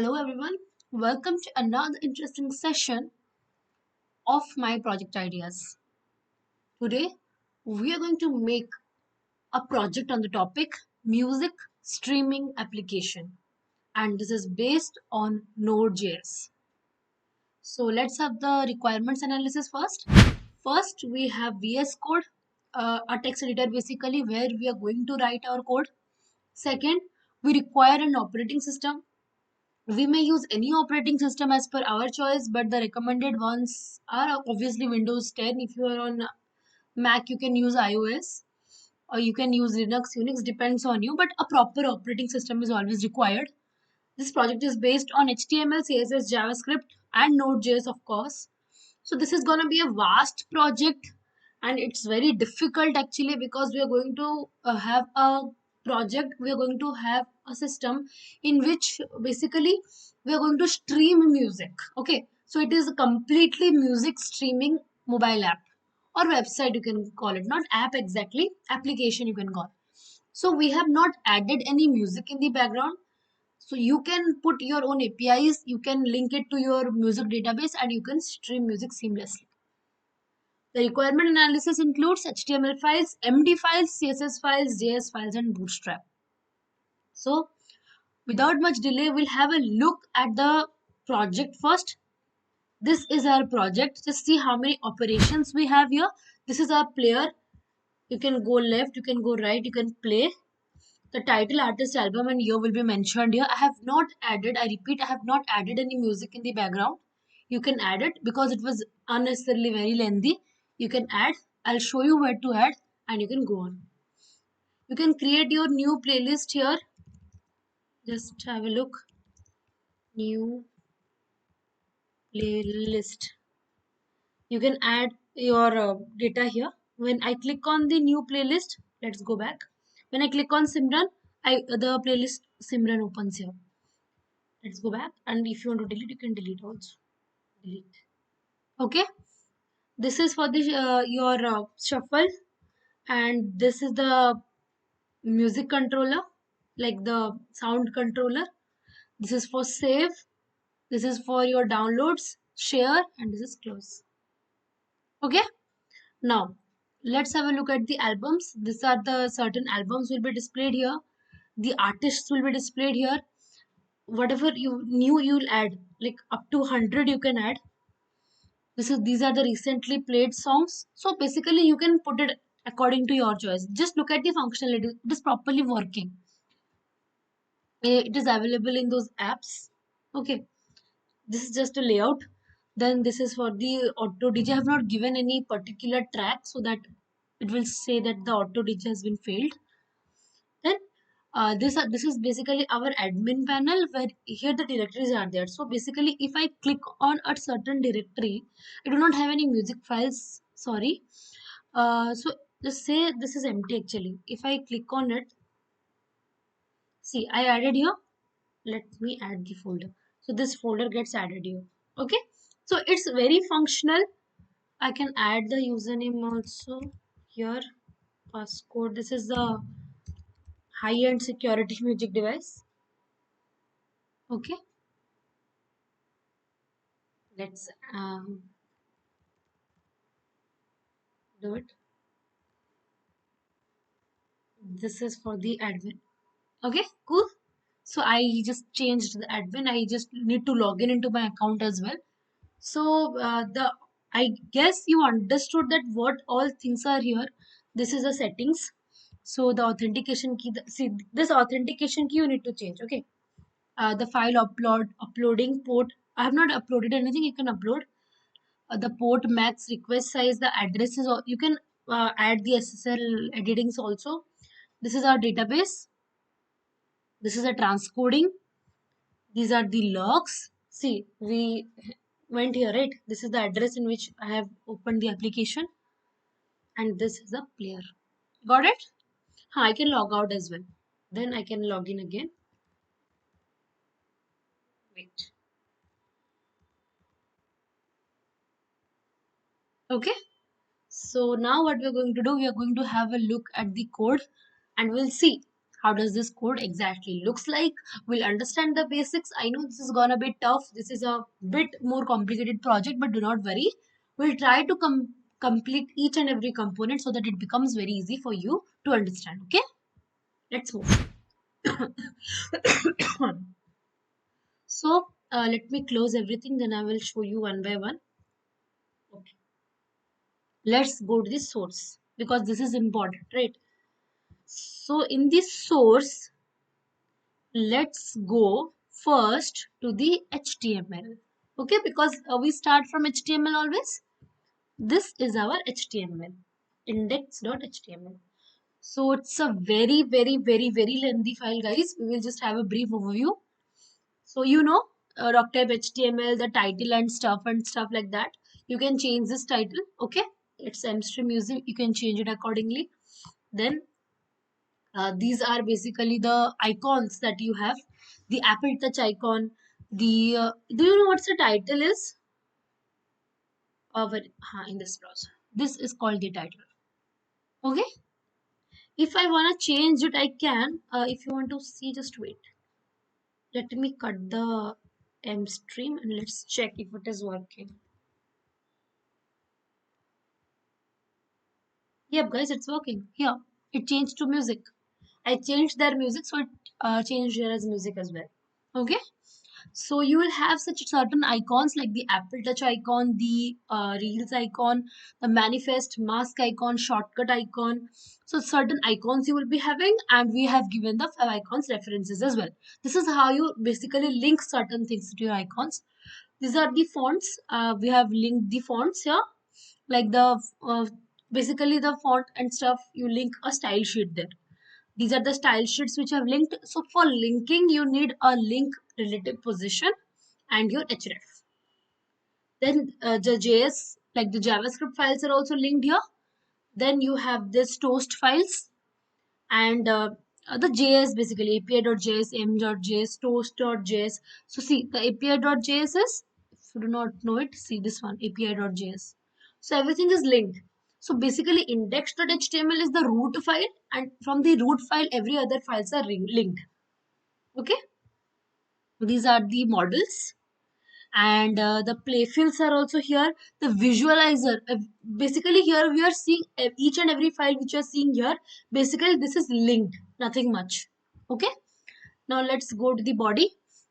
Hello everyone, welcome to another interesting session of my project ideas. Today we are going to make a project on the topic music streaming application, and this is based on Node.js. So let's have the requirements analysis first. First we have VS Code, a text editor basically where we are going to write our code. Second, we require an operating system. We may use any operating system as per our choice, but the recommended ones are obviously Windows 10. If you are on Mac, you can use iOS or you can use Linux, Unix, depends on you, but a proper operating system is always required. This project is based on HTML, CSS, JavaScript, and Node.js, of course. So this is going to be a vast project, and it's very difficult actually because we are going to have a project, we are going to have a system in which basically we are going to stream music. Okay, so it is a completely music streaming mobile app or website, you can call it, not app exactly, application you can call. So we have not added any music in the background, so you can put your own APIs, you can link it to your music database, and you can stream music seamlessly. The requirement analysis includes HTML files, MD files, CSS files, JS files, and Bootstrap. So without much delay, we'll have a look at the project first. This is our project. Just see how many operations we have here. This is our player. You can go left, you can go right, you can play. The title, artist, album, and year will be mentioned here. I have not added, I repeat, I have not added any music in the background. You can add it because it was unnecessarily very lengthy. You can add, I'll show you where to add, and you can go on. You can create your new playlist here. Just have a look. New playlist. You can add your data here. When I click on the new playlist, let's go back. When I click on Simran, the playlist Simran opens here. Let's go back, and if you want to delete, you can delete also. Delete. Okay, this is for the your shuffle, and this is the music controller, like the sound controller. This is for save, this is for your downloads, share, and this is close. Okay, now let's have a look at the albums. These are the certain albums will be displayed here. The artists will be displayed here. Whatever you new you'll add, like up to 100 you can add. These are the recently played songs. So basically you can put it according to your choice. Just look at the functionality. It is properly working. It is available in those apps. Okay, this is just a layout. Then this is for the auto DJ. I have not given any particular track so that it will say that the auto DJ has been failed. Then this is basically our admin panel, where here the directories are there. So basically if I click on a certain directory, I do not have any music files, sorry. So just say this is empty actually. If I click on it, see I added here. Let me add the folder. So this folder gets added here. Okay, so it's very functional. I can add the username also here, passcode. This is the high-end security music device. Okay, let's do it. This is for the admin. Okay, cool. So I just changed the admin. I just need to log in into my account as well. So the I guess you understood that what all things are here. This is the settings. So the authentication key. See this authentication key you need to change. Okay. The file uploading port. I have not uploaded anything. You can upload the port max request size. The addresses. You can add the SSL editings also. This is our database. This is a transcoding. These are the logs. See, we went here, right? This is the address in which I have opened the application, and this is the player. Got it? I can log out as well. Then I can log in again. Wait. Okay. So now what we're going to do, we are going to have a look at the code, and we'll see how does this code exactly looks like. We'll understand the basics. I know this is gonna be tough. This is a bit more complicated project, but do not worry. We'll try to complete each and every component so that it becomes very easy for you to understand. Okay, let's move. So let me close everything, then I will show you one by one. Okay. Let's go to the source because this is important, right? So in the source, let's go first to the HTML. Okay, because we start from HTML always. This is our HTML, index.html. So it's a very, very, very, very lengthy file, guys. We will just have a brief overview. So you know, doctype HTML, the title and stuff like that. You can change this title. Okay, it's mstream music. You can change it accordingly. Then these are basically the icons that you have. The Apple Touch icon. The do you know what's the title is? In this browser. This is called the title. Okay. If I wanna change it, I can. If you want to see, just wait. Let me cut the M stream and let's check if it is working. Yep, guys, it's working. Here, it changed to music. I changed their music, so it changed here as music as well. Okay. So you will have such certain icons like the Apple Touch icon, the Reels icon, the Manifest, Mask icon, Shortcut icon. So certain icons you will be having, and we have given the icons references as well. This is how you basically link certain things to your icons. These are the fonts. We have linked the fonts here, like the basically the font and stuff. You link a style sheet there. These are the style sheets which I've linked. So for linking, you need a link relative position and your href. Then the JS, like the JavaScript files are also linked here. Then you have this toast files and the JS basically api.js, m.js, toast.js. So see the api.js is, if you do not know it, see this one api.js. So everything is linked. So basically index.html is the root file, and from the root file every other files are linked. Okay, these are the models, and the playfields are also here. The visualizer, basically here we are seeing each and every file which you are seeing here. Basically this is linked, nothing much. Okay, now let's go to the body.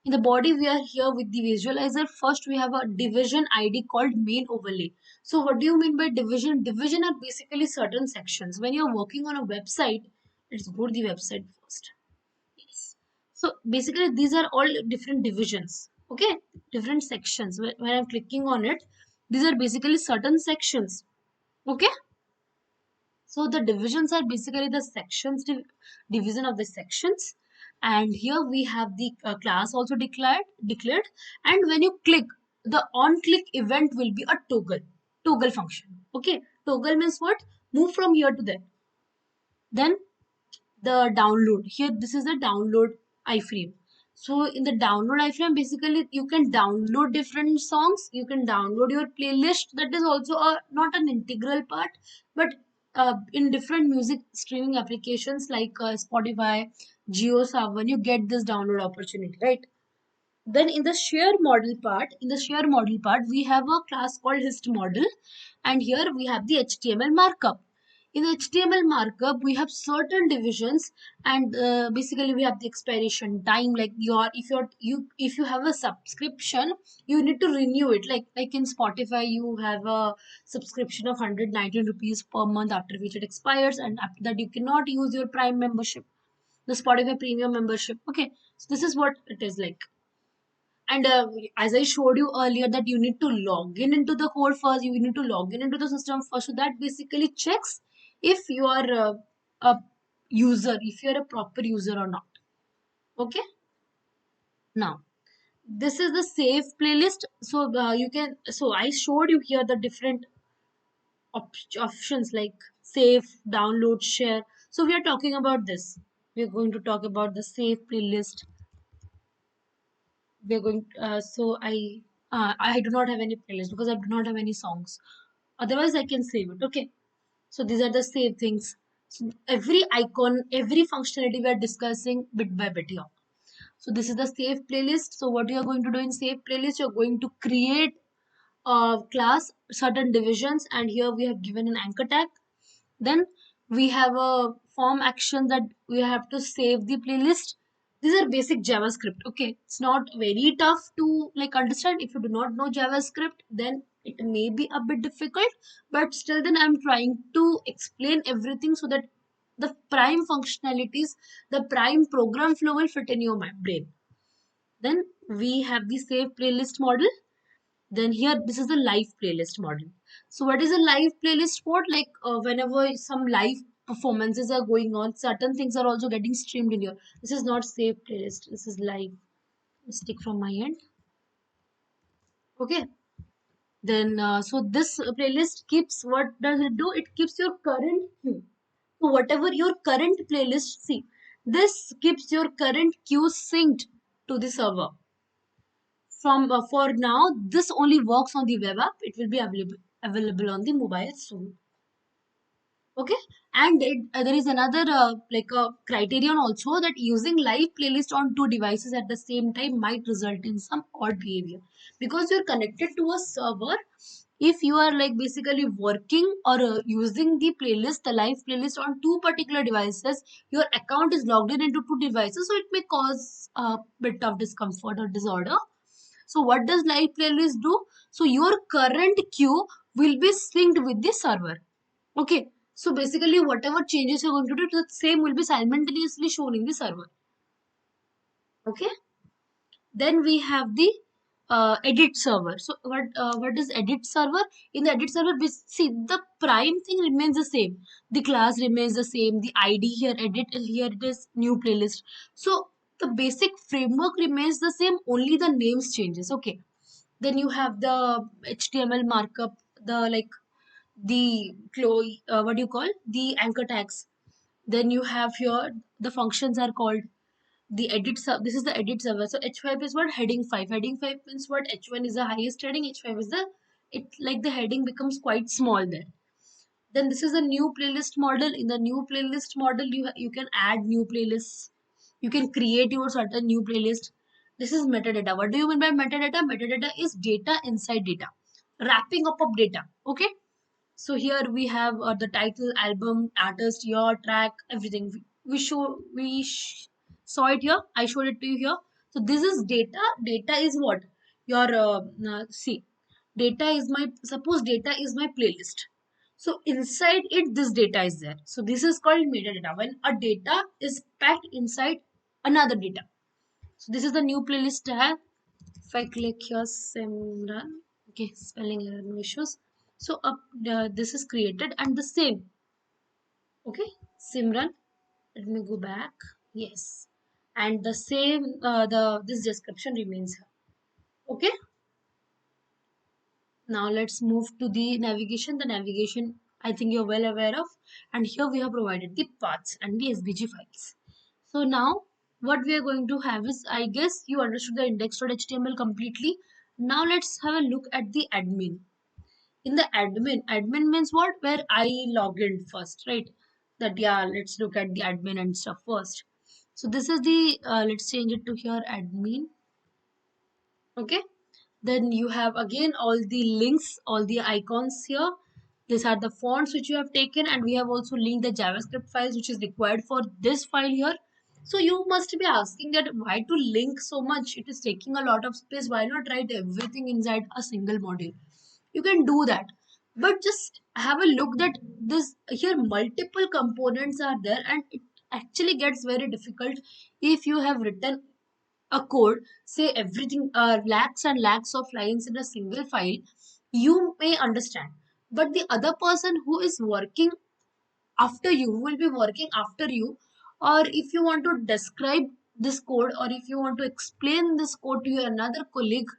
In the body we are here with the visualizer. First we have a division id called main overlay. So what do you mean by division? Division are basically certain sections. When you're working on a website, let's go to the website first. Yes. So basically these are all different divisions. Okay, different sections. When I'm clicking on it, these are basically certain sections. Okay. So the divisions are basically the sections, division of the sections. And here we have the class also declared. And when you click, the on click event will be a toggle function. Okay. Toggle means what? Move from here to there. Then the download, here this is the download iframe. So in the download iframe, basically you can download different songs, you can download your playlist. That is also not an integral part, but in different music streaming applications like Spotify, JioSaavn, you get this download opportunity, right? Then in the share model part, we have a class called hist model, and here we have the HTML markup. In the HTML markup, we have certain divisions, and basically we have the expiration time. Like if you have a subscription, you need to renew it. Like in Spotify, you have a subscription of 119 rupees per month, after which it expires, and after that you cannot use your Prime membership, the Spotify Premium membership. Okay, so this is what it is like. And as I showed you earlier, that you need to log in into the code first, you need to log in into the system first. So that basically checks if you are a user, if you're a proper user or not. Okay. Now, this is the save playlist. So so I showed you here the different options like save, download, share. So we are talking about this. We are going to talk about the save playlist. We're going I do not have any playlist because I do not have any songs. Otherwise I can save it. Okay, so these are the save things. So every icon, every functionality we are discussing bit by bit here. So this is the save playlist. So what you are going to do in save playlist, you're going to create a class, certain divisions, and here we have given an anchor tag. Then we have a form action that we have to save the playlist. These are basic JavaScript. Okay, it's not very tough to like understand. If you do not know JavaScript, then it may be a bit difficult. But still, then I'm trying to explain everything so that the prime functionalities, the prime program flow will fit in your brain. Then we have the save playlist model. Then here, this is the live playlist model. So what is a live playlist for? Like whenever some live performances are going on, certain things are also getting streamed in here. This is not save playlist. This is live. Mistake from my end. Okay. Then so this playlist keeps, what does it do? It keeps your current queue. So whatever your current playlist, see, this keeps your current queue synced to the server. From for now, this only works on the web app. It will be available on the mobile soon. Okay, and there is another like a criterion also, that using live playlist on two devices at the same time might result in some odd behavior, because you're connected to a server. If you are like basically working or using the playlist, the live playlist on two particular devices, your account is logged in into two devices, so it may cause a bit of discomfort or disorder. So what does live playlist do? So your current queue will be synced with the server. Okay. So basically whatever changes you're going to do, the same will be simultaneously shown in the server. Okay. Then we have the edit server. So what is edit server? In the edit server, we see the prime thing remains the same. The class remains the same. The ID here, edit here, it is new playlist. So the basic framework remains the same. Only the names changes. Okay. Then you have the HTML markup, the like the what do you call, the anchor tags. Then you have here the functions are called the edit sub. This is the edit server. So h5 is what? Heading 5. Heading 5 means what? H1 is the highest heading, h5 is the, it like the heading becomes quite small there. Then this is a new playlist model. In the new playlist model, you can add new playlists. You can create your certain new playlist. This is metadata. What do you mean by metadata? Metadata is data inside data, wrapping up of data. Okay. So here we have the title, album, artist, year, track, everything. Saw it here. I showed it to you here. So this is data. Data is what? Your see. Data is my, suppose data is my playlist. So inside it, this data is there. So this is called metadata. When a data is packed inside another data. So this is the new playlist tab. If I click here, Simran, okay, spelling error, no issues. So this is created and the same. Okay, Simran, let me go back. Yes, and the same. The this description remains here. Okay. Now let's move to the navigation. The navigation, I think you're well aware of. And here we have provided the paths and the SVG files. So now what we are going to have is, I guess you understood the index.html completely. Now let's have a look at the admin. In the admin means what? Where I log in first, right? That, yeah, let's look at the admin and stuff first. So this is the, let's change it to here, admin. Okay. Then you have again all the links, all the icons here. These are the fonts which you have taken, and we have also linked the JavaScript files which is required for this file here. So you must be asking that why to link so much? It is taking a lot of space. Why not write everything inside a single module? You can do that, but just have a look that this here multiple components are there, and it actually gets very difficult if you have written a code, say everything, lakhs and lakhs of lines in a single file. You may understand, but the other person who is working after you, who will be working after you, or if you want to describe this code, or if you want to explain this code to your another colleague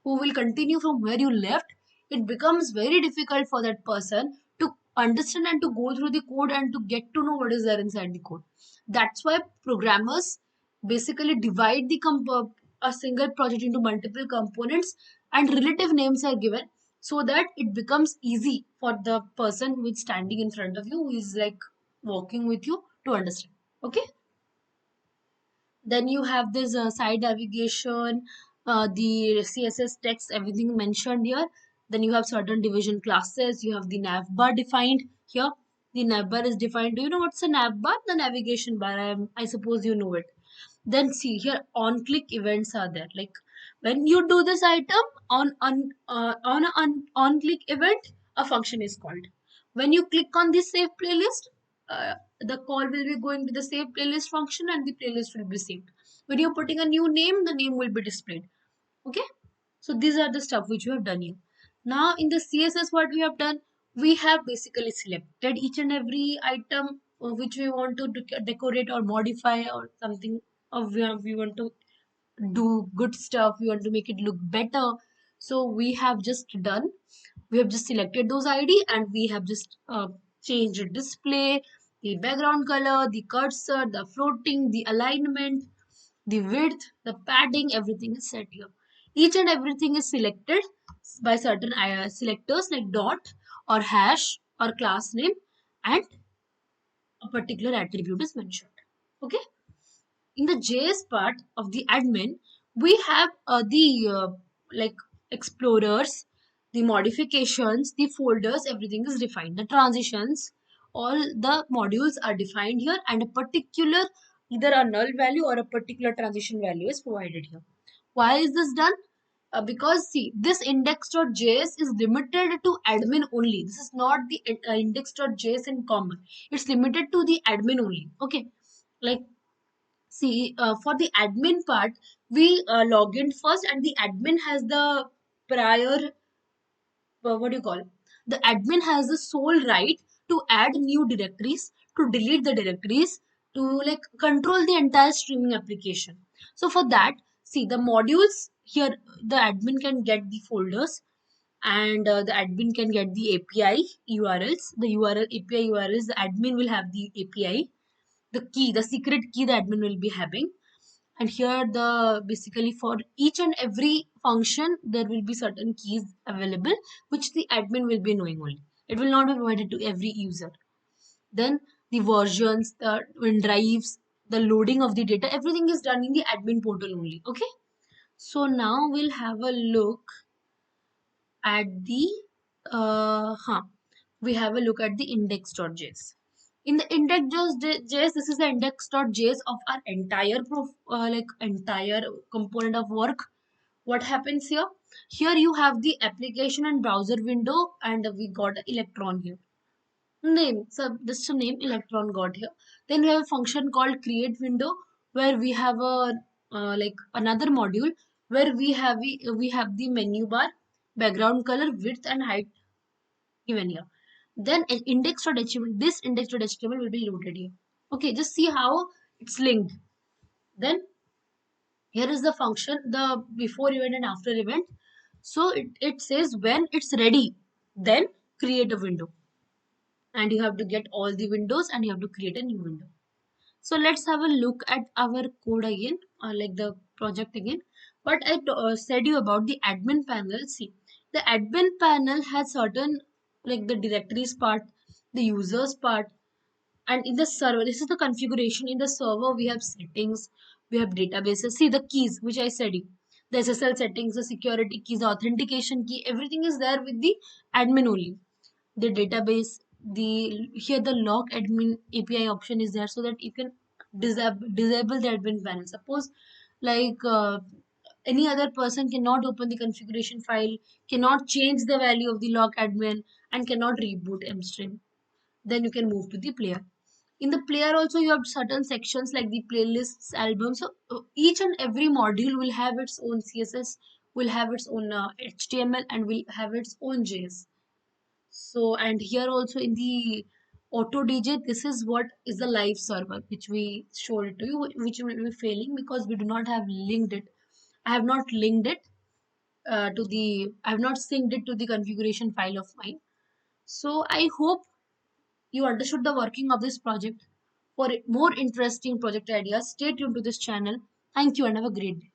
who will continue from where you left, it becomes very difficult for that person to understand and to go through the code and to get to know what is there inside the code. That's why programmers basically divide the a single project into multiple components, and relative names are given so that it becomes easy for the person who is standing in front of you, who is like walking with you to understand. Okay. Then you have this side navigation, the CSS text, everything mentioned here. Then you have certain division classes. You have the nav bar defined here. The nav bar is defined. Do you know what's a nav bar? The navigation bar. I suppose you know it. Then see here, on click events are there. Like when you do this item on a on click event, a function is called. When you click on the save playlist, the call will be going to the save playlist function and the playlist will be saved. When you're putting a new name, the name will be displayed. Okay. So these are the stuff which we have done here. Now in the CSS, what we have done, we have basically selected each and every item which we want to decorate or modify or something. Or we want to do good stuff. We want to make it look better. So we have just done. We have just selected those ID and we have just changed the display, the background color, the cursor, the floating, the alignment, the width, the padding, everything is set here. Each and everything is selected by certain selectors like dot or hash or class name, and a particular attribute is mentioned. Okay. In the JS part of the admin, we have the like explorers, the modifications, the folders, everything is defined. The transitions, all the modules are defined here, and a particular either a null value or a particular transition value is provided here. Why is this done? Because see, this index.js is limited to admin only. This is not the index.js in common. It's limited to the admin only. Okay. Like, see, for the admin part, we log in first, and the admin has the prior, what do you call? The admin has the sole right to add new directories, to delete the directories, to like control the entire streaming application. So for that, see the modules here, the admin can get the folders, and the admin can get the API URLs. The URL API URLs, the admin will have the API, the key, the secret key the admin will be having. And here the basically for each and every function there will be certain keys available which the admin will be knowing only. It will not be provided to every user. Then the versions, the drives, the loading of the data, everything is done in the admin portal only. Okay. So now we'll have a look at the we have a look at the index.js. In the index.js, this is the index.js of our entire entire component of work. What happens here? Here you have the application and browser window, and we got electron here. Name, so just a name electron got here. Then we have a function called create window, where we have a like another module where we have the menu bar, background color, width and height given here. Then an index.html, this index.html will be loaded here. Okay, just see how it's linked. Then here is the function, the before event and after event. So it says when it's ready, then create a window, and you have to get all the windows and you have to create a new window. So let's have a look at our code again, like the project again. What I said you about the admin panel. See, the admin panel has certain, like the directories part, the users part, and in the server, this is the configuration. In the server, we have settings, we have databases. See the keys, which I said you. The SSL settings, the security keys, the authentication key, everything is there with the admin only. The database, the here the log admin API option is there, so that you can disable the admin panel. Suppose like any other person cannot open the configuration file, cannot change the value of the log admin, and cannot reboot mstream. Then you can move to the player. In the player also you have certain sections like the playlists, albums. So each and every module will have its own CSS, will have its own HTML, and will have its own JS. So, and here also in the auto DJ, this is what is the live server which we showed it to you, which will be failing because we do not have linked it. I have not linked it I have not synced it to the configuration file of mine. So I hope you understood the working of this project. For more interesting project ideas, stay tuned to this channel. Thank you and have a great day.